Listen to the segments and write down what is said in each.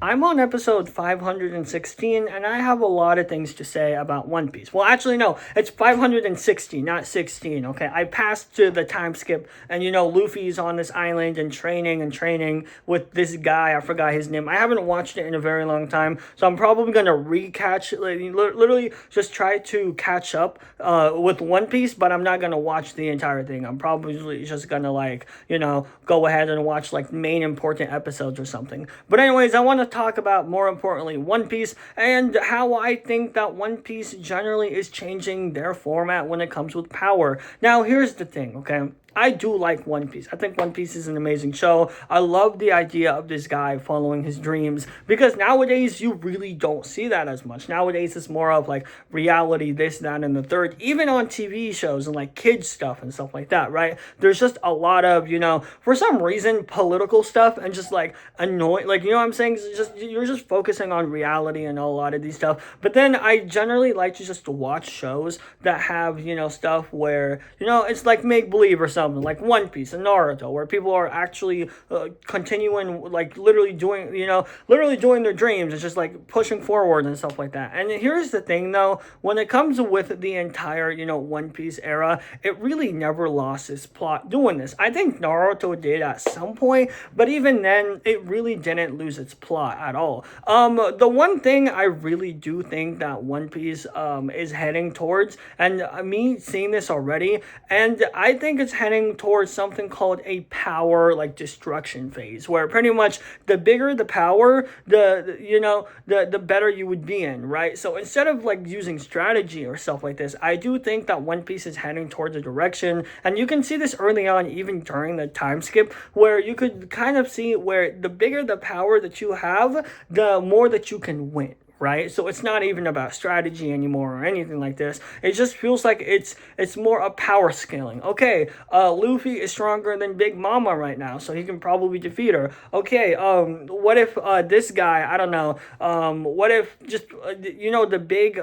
I'm on episode 516, and I have a lot of things to say about One Piece. Well, actually, no, it's 560, not 16, okay? I passed to the time skip, and Luffy's on this island and training with this guy. I forgot his name. I haven't watched it in a very long time, so I'm probably gonna recatch, like, literally just try to catch up with One Piece, but I'm not gonna watch the entire thing. I'm probably just gonna, like, go ahead and watch, like, main important episodes or something. But, anyways, I want to talk about, more importantly, One Piece and how I think that One Piece generally is changing their format when it comes with power. Now, here's the thing, okay? I do like One Piece. I think One Piece is an amazing show. I love the idea of this guy following his dreams because nowadays you really don't see that as much. Nowadays it's more of like reality, this, that, and the third. Even on TV shows and like kids stuff and stuff like that, right? There's just a lot of, for some reason, political stuff and just like annoying, like, you know what I'm saying? It's just you're just focusing on reality and a lot of these stuff. But then I generally like to just watch shows that have, stuff where, it's like make believe or something like One Piece and Naruto, where people are actually continuing, like literally doing their dreams. It's just like pushing forward and stuff like that. And here's the thing, though, when it comes with the entire, One Piece era, it really never lost its plot doing this. I think Naruto did at some point, but even then, it really didn't lose its plot at all. The one thing I really do think that One Piece is heading towards, and me seeing this already, and I think it's heading towards something called a power like destruction phase, where pretty much the bigger the power, the better you would be in, right? So instead of like using strategy or stuff like this, I do think that One Piece is heading towards a direction, and you can see this early on, even during the time skip, where you could kind of see where the bigger the power that you have, the more that you can win, right? So it's not even about strategy anymore or anything like this. It just feels like it's more a power scaling. Okay, Luffy is stronger than Big Mama right now, so he can probably defeat her. Okay, what if this guy? I don't know. What if just the big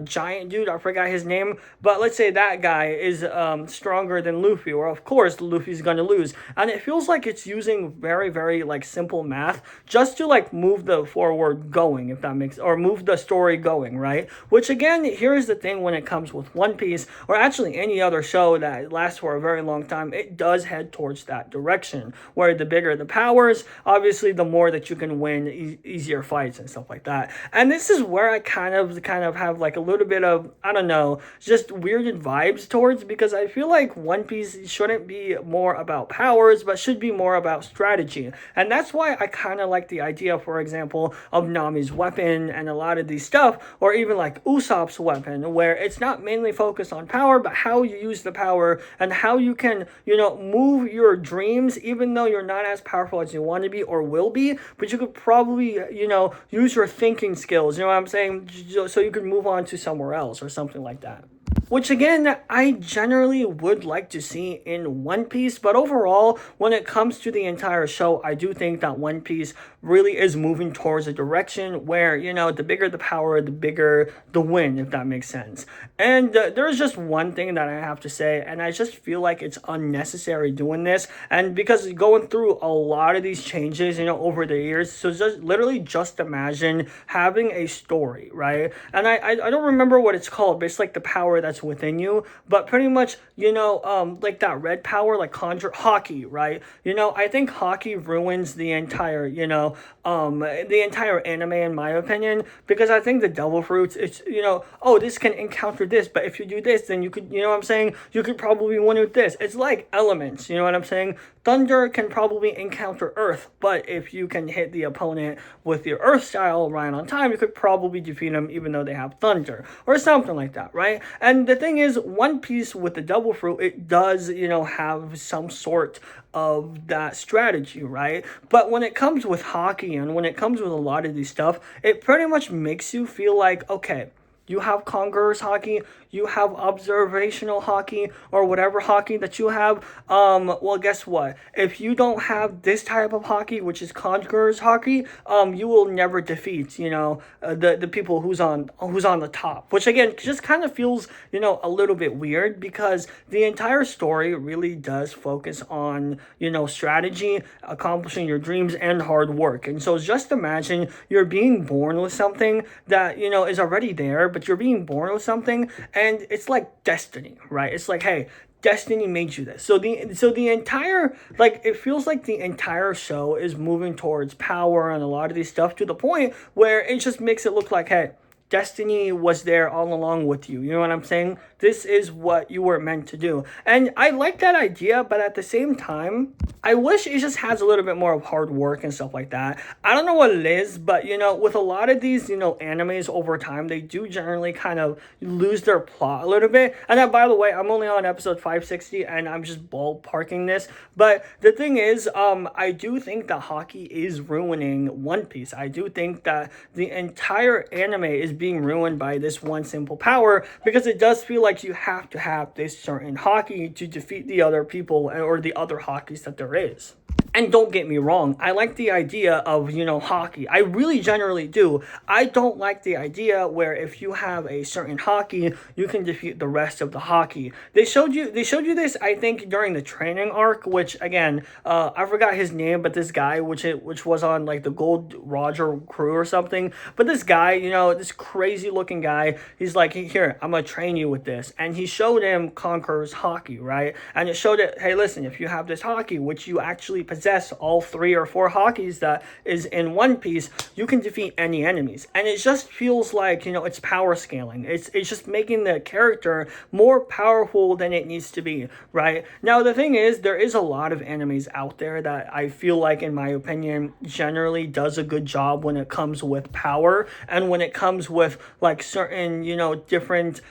giant dude? I forgot his name, but let's say that guy is stronger than Luffy, or of course Luffy's gonna lose. And it feels like it's using very very like simple math just to like move the forward going, if that makes, or move the story going, right? Which again, here's the thing when it comes with One Piece, or actually any other show that lasts for a very long time, it does head towards that direction, where the bigger the powers, obviously the more that you can win easier fights and stuff like that. And this is where I kind of have like a little bit of, I don't know, just weirded vibes towards, because I feel like One Piece shouldn't be more about powers, but should be more about strategy. And that's why I kind of like the idea, for example, of Nami's weapon and a lot of these stuff, or even like Usopp's weapon, where it's not mainly focused on power, but how you use the power and how you can, move your dreams, even though you're not as powerful as you want to be or will be, but you could probably, use your thinking skills, you know what I'm saying? So you could move on to somewhere else or something like that. Which again, I generally would like to see in One Piece, but overall, when it comes to the entire show, I do think that One Piece really is moving towards a direction where, the bigger the power, the bigger the win, if that makes sense. And there's just one thing that I have to say, and I just feel like it's unnecessary doing this, and because going through a lot of these changes, over the years, so just imagine having a story, right? And I don't remember what it's called, but it's like the power that's within you, but pretty much, like that red power, like conjure Haki, right? I think Haki ruins the entire anime, in my opinion, because I think the devil fruits, it's, oh, this can encounter this, but if you do this, then you could, what I'm saying, you could probably win with this. It's like elements, you know what I'm saying? Thunder can probably encounter earth, but if you can hit the opponent with your earth style right on time, you could probably defeat them even though they have thunder, or something like that, right? And the thing is, One Piece with the double fruit, it does, have some sort of that strategy, right? But when it comes with Haki and when it comes with a lot of these stuff, it pretty much makes you feel like, okay, You have Conqueror's Haki, you have Observational Haki, or whatever Haki that you have. Well, guess what? If you don't have this type of Haki, which is Conqueror's Haki, you will never defeat, the people who's on the top. Which again, just kind of feels, a little bit weird, because the entire story really does focus on, strategy, accomplishing your dreams, and hard work. And so just imagine you're being born with something that, is already there, but you're being born with something, and it's like destiny, right? It's like, hey, destiny made you this. So the entire, like, it feels like the entire show is moving towards power and a lot of these stuff, to the point where it just makes it look like, hey, destiny was there all along with you. You know what I'm saying? This is what you were meant to do. And I like that idea, but at the same time, I wish it just has a little bit more of hard work and stuff like that. I don't know what it is, but with a lot of these, animes over time, they do generally kind of lose their plot a little bit. And then, by the way, I'm only on episode 560 and I'm just ballparking this. But the thing is, I do think that Haki is ruining One Piece. I do think that the entire anime is being ruined by this one simple power, because it does feel like you have to have this certain Haki to defeat the other people, or the other Hakis that there is. And don't get me wrong, I like the idea of, Haki. I really generally do. I don't like the idea where if you have a certain Haki, you can defeat the rest of the Haki. They showed you this, I think, during the training arc, which again, I forgot his name, but this guy, which was on like the Gold Roger crew or something. But this guy, this crazy looking guy, he's like, here, I'm gonna train you with this. And he showed him Conqueror's Haki, right? And it showed it, hey, listen, if you have this Haki, which you actually possess all 3 or 4 Hakis that is in One Piece, you can defeat any enemies. And it just feels like, it's power scaling. It's just making the character more powerful than it needs to be, right? Now, the thing is, there is a lot of animes out there that I feel like, in my opinion, generally does a good job when it comes with power, and when it comes with like certain, different,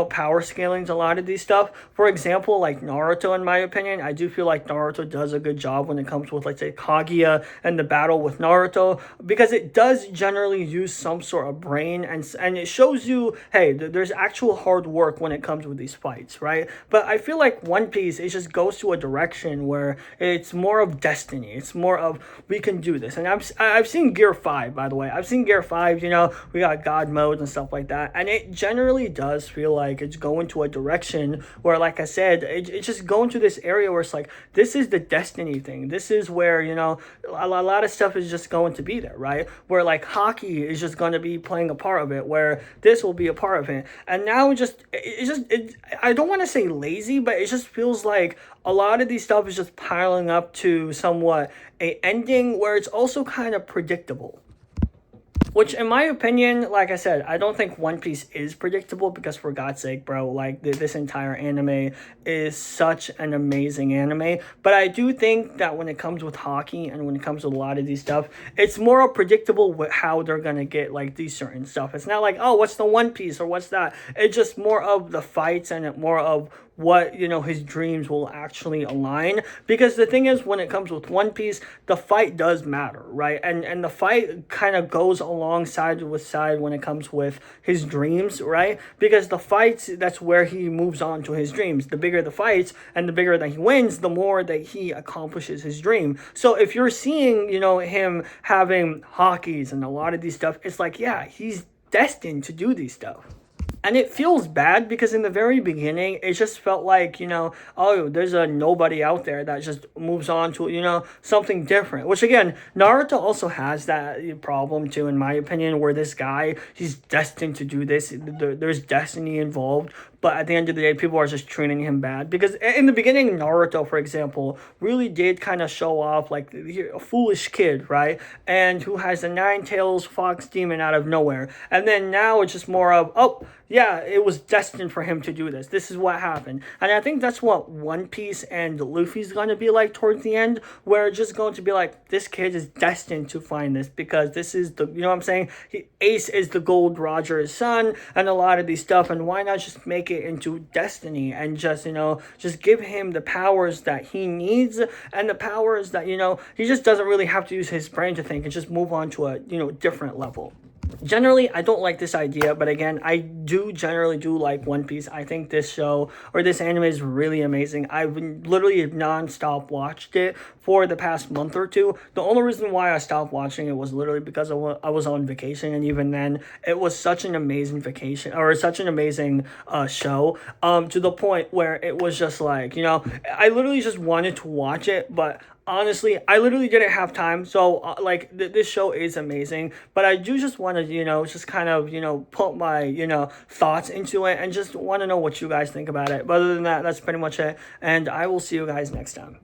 power scalings, a lot of these stuff. For example, like Naruto, in my opinion, I do feel like Naruto does a good job when it comes with, let's say, Kaguya and the battle with Naruto, because it does generally use some sort of brain, and it shows you, hey, there's actual hard work when it comes with these fights, right? But I feel like One Piece, it just goes to a direction where it's more of destiny. It's more of, we can do this. And I've seen Gear 5, by the way. I've seen Gear 5, we got God mode and stuff like that, and it generally does feel like it's going to a direction where, like I said, it's just going to this area where it's like, this is the destiny thing. This is where, a lot of stuff is just going to be there, right? Where like Haki is just going to be playing a part of it, where this will be a part of it. And now I don't want to say lazy, but it just feels like a lot of these stuff is just piling up to somewhat a ending where it's also kind of predictable. Which, in my opinion, like I said, I don't think One Piece is predictable, because for God's sake, bro, like this entire anime is such an amazing anime. But I do think that when it comes with Haki and when it comes with a lot of these stuff, it's more predictable with how they're gonna get like these certain stuff. It's not like, oh, what's the One Piece or what's that? It's just more of the fights and more of what his dreams will actually align. Because the thing is, when it comes with One Piece, the fight does matter, right? And the fight kind of goes alongside with side when it comes with his dreams, right? Because the fights, that's where he moves on to his dreams. The bigger the fights and the bigger that he wins, the more that he accomplishes his dream. So if you're seeing him having Hakis and a lot of these stuff, it's like, yeah, he's destined to do these stuff. And it feels bad, because in the very beginning, it just felt like, oh, there's a nobody out there that just moves on to, something different. Which, again, Naruto also has that problem, too, in my opinion, where this guy, he's destined to do this. There's destiny involved. But at the end of the day, people are just treating him bad. Because in the beginning, Naruto, for example, really did kind of show off like a foolish kid, right? And who has a 9-tails fox demon out of nowhere. And then now it's just more of, oh, yeah, it was destined for him to do this. This is what happened. And I think that's what One Piece and Luffy's going to be like towards the end. Where it's just going to be like, this kid is destined to find this. Because this is the, you know what I'm saying? Ace is the Gold Roger's son. And a lot of these stuff. And why not just make it into destiny and just just give him the powers that he needs, and the powers that he just doesn't really have to use his brain to think, and just move on to a different level. Generally, I don't like this idea, but again, I do generally do like One Piece. I think this show or this anime is really amazing. I've been literally non-stop watched it for the past month or two. The only reason why I stopped watching it was literally because I was on vacation, and even then, it was such an amazing vacation or such an amazing show. To the point where it was just like, I literally just wanted to watch it, but honestly, I literally didn't have time. So like this show is amazing, but I do just want to just kind of put my thoughts into it, and just want to know what you guys think about it. But other than that, that's pretty much it, and I will see you guys next time.